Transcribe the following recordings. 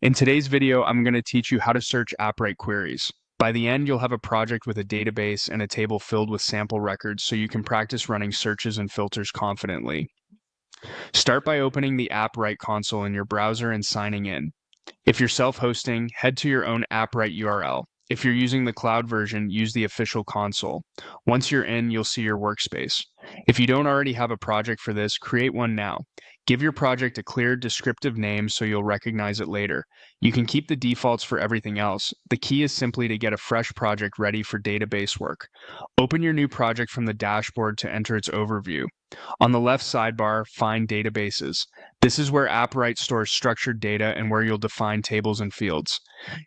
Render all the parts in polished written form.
In today's video, I'm going to teach you how to search Appwrite queries. By the end, you'll have a project with a database and a table filled with sample records so you can practice running searches and filters confidently. Start by opening the Appwrite console in your browser and signing in. If you're self-hosting, head to your own Appwrite URL. If you're using the cloud version, use the official console. Once you're in, you'll see your workspace. If you don't already have a project for this, create one now. Give your project a clear, descriptive name so you'll recognize it later. You can keep the defaults for everything else. The key is simply to get a fresh project ready for database work. Open your new project from the dashboard to enter its overview. On the left sidebar, find Databases. This is where Appwrite stores structured data and where you'll define tables and fields.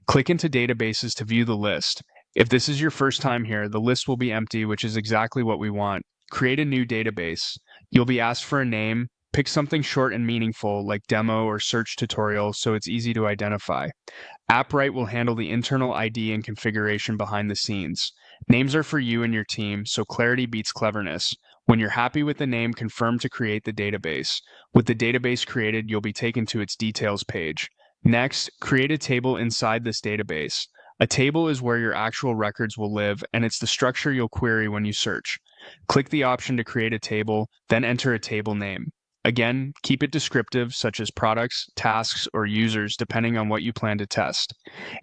Click into Databases to view the list. If this is your first time here, the list will be empty, which is exactly what we want. Create a new database. You'll be asked for a name. Pick something short and meaningful like demo or search tutorial so it's easy to identify. Appwrite will handle the internal ID and configuration behind the scenes. Names are for you and your team, so clarity beats cleverness. When you're happy with the name, confirm to create the database. With the database created, you'll be taken to its details page. Next, create a table inside this database. A table is where your actual records will live, and it's the structure you'll query when you search. Click the option to create a table, then enter a table name. Again, keep it descriptive, such as products, tasks, or users, depending on what you plan to test.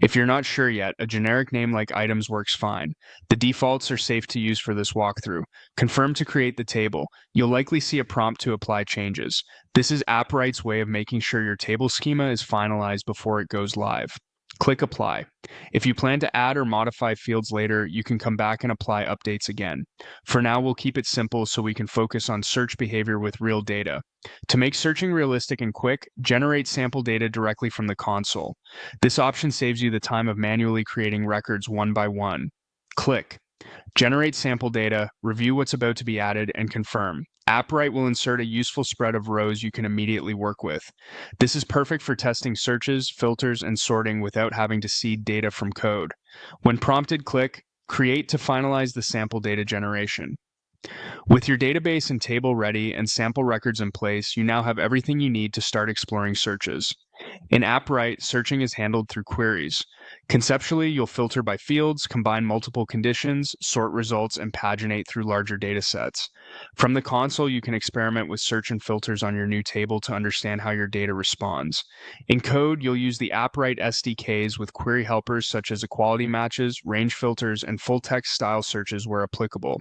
If you're not sure yet, a generic name like items works fine. The defaults are safe to use for this walkthrough. Confirm to create the table. You'll likely see a prompt to apply changes. This is Appwrite's way of making sure your table schema is finalized before it goes live. Click Apply. If you plan to add or modify fields later, you can come back and apply updates again. For now, we'll keep it simple so we can focus on search behavior with real data. To make searching realistic and quick, generate sample data directly from the console. This option saves you the time of manually creating records one by one. Click. Generate sample data, review what's about to be added, and confirm. Appwrite will insert a useful spread of rows you can immediately work with. This is perfect for testing searches, filters, and sorting without having to seed data from code. When prompted, click Create to finalize the sample data generation. With your database and table ready and sample records in place, you now have everything you need to start exploring searches. In Appwrite, searching is handled through queries. Conceptually, you'll filter by fields, combine multiple conditions, sort results, and paginate through larger data sets. From the console, you can experiment with search and filters on your new table to understand how your data responds. In code, you'll use the Appwrite SDKs with query helpers such as equality matches, range filters, and full-text style searches where applicable.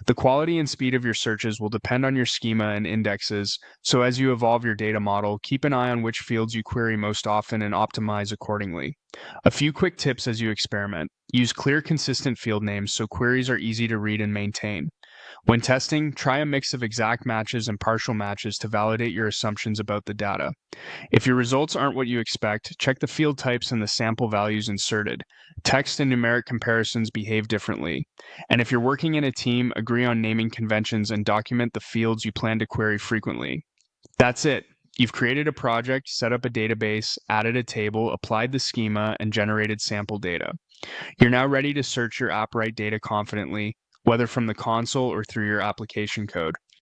The quality and speed of your searches will depend on your schema and indexes, so as you evolve your data model, keep an eye on which fields you query most often and optimize accordingly. A few quick tips as you experiment. Use clear, consistent field names so queries are easy to read and maintain. When testing, try a mix of exact matches and partial matches to validate your assumptions about the data. If your results aren't what you expect, check the field types and the sample values inserted. Text and numeric comparisons behave differently. And if you're working in a team, agree on naming conventions and document the fields you plan to query frequently. That's it. You've created a project, set up a database, added a table, applied the schema, and generated sample data. You're now ready to search your Appwrite data confidently, whether from the console or through your application code.